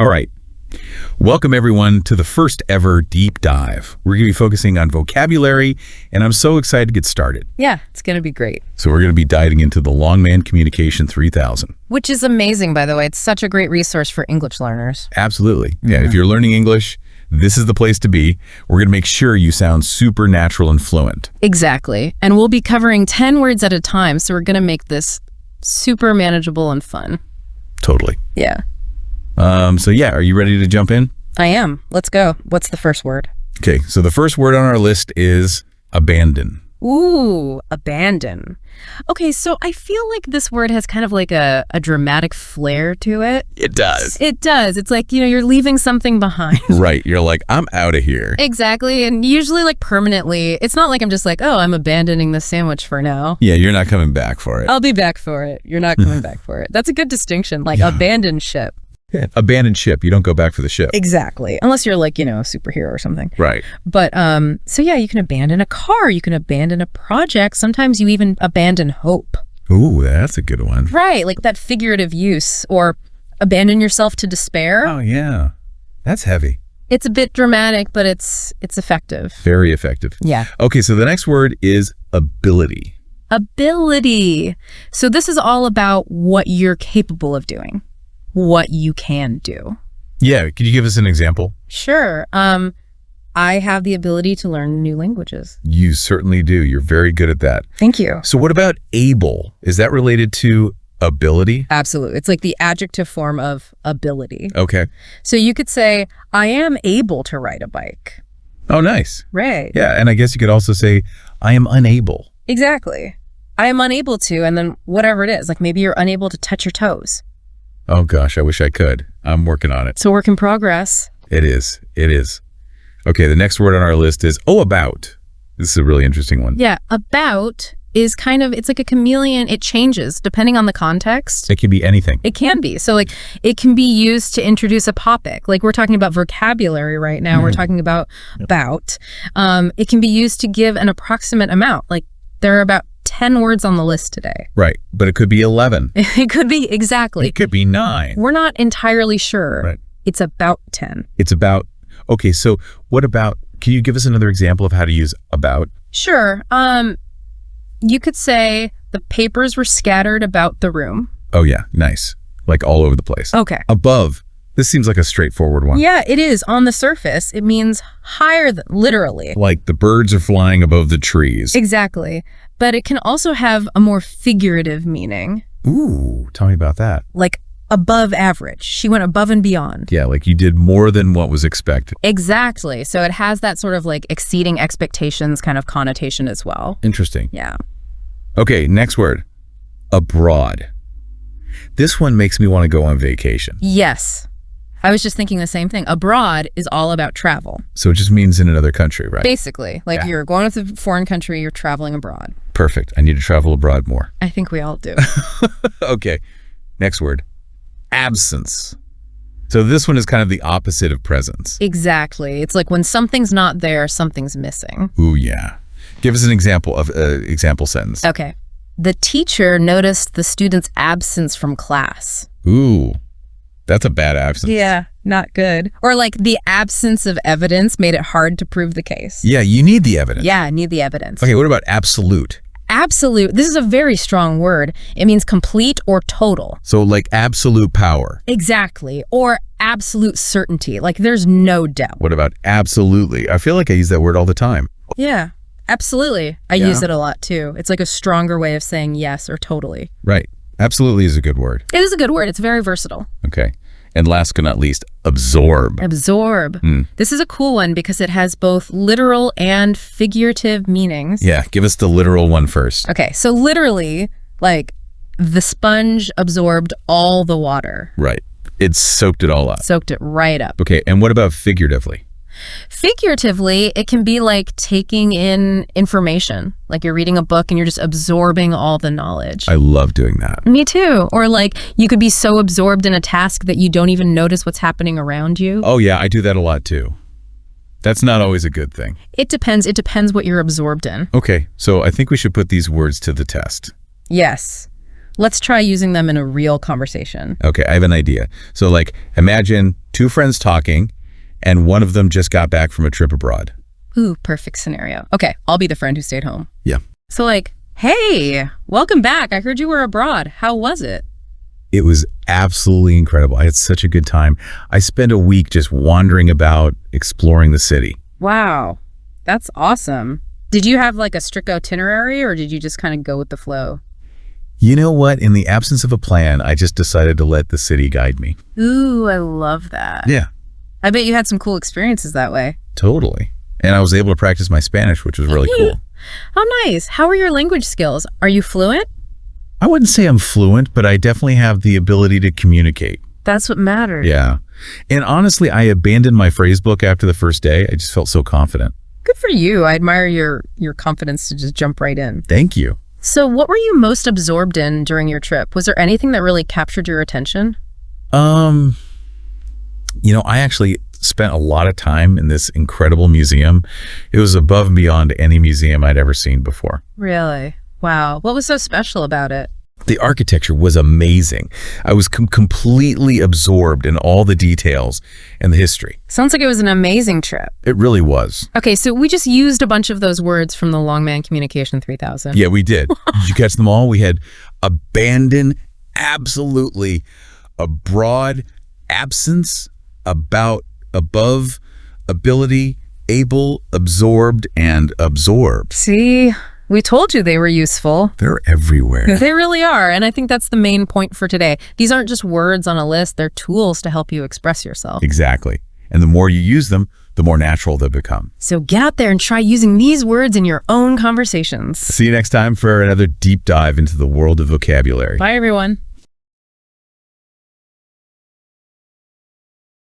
All right. Welcome, everyone, to the first ever deep dive. We're going to be focusing on vocabulary, and I'm so excited to get started. Yeah, it's going to be great. So we're going to be diving into the Longman Communication 3000. Which is amazing, by the way. It's such a great resource for English learners. Absolutely. Yeah, if you're learning English, this is the place to be. We're going to make sure you sound super natural and fluent. Exactly. And we'll be covering 10 words at a time, so we're going to make this super manageable and fun. Totally. Yeah. Are you ready to jump in? I am. Let's go. What's the first word? Okay, so the first word on our list is abandon. Ooh, abandon. Okay, so I feel like this word has kind of like a dramatic flair to it. It does. It does. It's like, you're leaving something behind. Right. You're like, I'm out of here. Exactly. And usually like permanently. It's not like I'm just like, oh, I'm abandoning the sandwich for now. Yeah, you're not coming back for it. I'll be back for it. You're not coming back for it. That's a good distinction. Like abandon ship. Yeah. Abandoned ship. You don't go back for the ship. Exactly. Unless you're like, a superhero or something. Right. But you can abandon a car. You can abandon a project. Sometimes you even abandon hope. Ooh, that's a good one. Right. Like that figurative use, or abandon yourself to despair. Oh, yeah. That's heavy. It's a bit dramatic, but it's effective. Very effective. Yeah. Okay, so the next word is ability. Ability. So this is all about what you're capable of doing, what you can do. Yeah, could you give us an example? Sure. I have the ability to learn new languages. You certainly do. You're very good at that. Thank you. So what about able? Is that related to ability? Absolutely. It's like the adjective form of ability. Okay. So you could say, I am able to ride a bike. Oh, nice. Right. Yeah, and I guess you could also say, I am unable. Exactly. I am unable to, and then whatever it is, like maybe you're unable to touch your toes. Oh, gosh, I wish I could. I'm working on it. It's a work in progress. It is. It is. Okay, the next word on our list is about. This is a really interesting one. Yeah, about is it's like a chameleon. It changes depending on the context. It can be anything. It can be. So like it can be used to introduce a topic. Like we're talking about vocabulary right now. We're talking about. It can be used to give an approximate amount. Like there are about 10 words on the list today. Right, but it could be 11. It could be, exactly. It could be 9. We're not entirely sure. Right. It's about 10. It's about. Okay, so what about, can you give us another example of how to use about? Sure. You could say the papers were scattered about the room. Oh, yeah, nice. Like all over the place. Okay. Above. This seems like a straightforward one. Yeah, it is. On the surface, it means higher than, literally. Like the birds are flying above the trees. Exactly. But it can also have a more figurative meaning. Ooh, tell me about that. Like above average. She went above and beyond. Yeah, like you did more than what was expected. Exactly. So it has that sort of like exceeding expectations kind of connotation as well. Interesting. Yeah. Okay, next word. Abroad. This one makes me want to go on vacation. Yes. I was just thinking the same thing. Abroad is all about travel. So it just means in another country, right? Basically. Like you're going with a foreign country, you're traveling abroad. Perfect. I need to travel abroad more. I think we all do. Okay. Next word. Absence. So this one is kind of the opposite of presence. Exactly. It's like when something's not there, something's missing. Ooh, yeah. Give us an example of example sentence. Okay. The teacher noticed the student's absence from class. Ooh, that's a bad absence. Yeah, not good. Or like the absence of evidence made it hard to prove the case. Yeah, you need the evidence. Yeah, need the evidence. Okay, what about absolute? Absolute. This is a very strong word. It means complete or total. So like absolute power. Exactly. Or absolute certainty. Like there's no doubt. What about absolutely? I feel like I use that word all the time. Yeah, absolutely. I use it a lot too. It's like a stronger way of saying yes or totally. Right. Absolutely is a good word. It is a good word. It's very versatile. Okay. And last but not least, absorb. Absorb. This is a cool one because it has both literal and figurative meanings. Yeah, give us the literal one first. Okay, so literally, like, the sponge absorbed all the water. Right. It soaked it all up. Soaked it right up. Okay, and what about figuratively? Figuratively, it can be like taking in information. Like you're reading a book and you're just absorbing all the knowledge. I love doing that. Me too. Or like you could be so absorbed in a task that you don't even notice what's happening around you. Oh yeah, I do that a lot too. That's not always a good thing. It depends. It depends what you're absorbed in. Okay, so I think we should put these words to the test. Yes. Let's try using them in a real conversation. Okay, I have an idea. So like, imagine two friends talking, and one of them just got back from a trip abroad. Ooh, perfect scenario. Okay, I'll be the friend who stayed home. Yeah. So like, hey, welcome back. I heard you were abroad. How was it? It was absolutely incredible. I had such a good time. I spent a week just wandering about, exploring the city. Wow, that's awesome. Did you have like a strict itinerary or did you just kind of go with the flow? You know what? In the absence of a plan, I just decided to let the city guide me. Ooh, I love that. Yeah, I bet you had some cool experiences that way. totally. And I was able to practice my Spanish, which was really cool. Oh, nice. How are your language skills? Are you fluent? I wouldn't say I'm fluent, but I definitely have the ability to communicate. That's what matters. Yeah. And honestly, I abandoned my phrase book after the first day. I just felt so confident. Good for you. I admire your confidence to just jump right in. Thank you. So what were you most absorbed in during your trip? Was there anything that really captured your attention? I actually spent a lot of time in this incredible museum. It was above and beyond any museum I'd ever seen before. Really? Wow. What was so special about it? The architecture was amazing. I was completely absorbed in all the details and the history. Sounds like it was an amazing trip. It really was. Okay, so we just used a bunch of those words from the Longman Communication 3000. Yeah, we did. Did you catch them all? We had abandon, absolutely, abroad, absence, about, above, ability, able, absorbed, and absorbed. See? We told you they were useful. They're everywhere. They really are, and I think that's the main point for today. These aren't just words on a list, they're tools to help you express yourself. Exactly. And the more you use them, the more natural they'll become. So get out there and try using these words in your own conversations. See you next time for another deep dive into the world of vocabulary. Bye, everyone.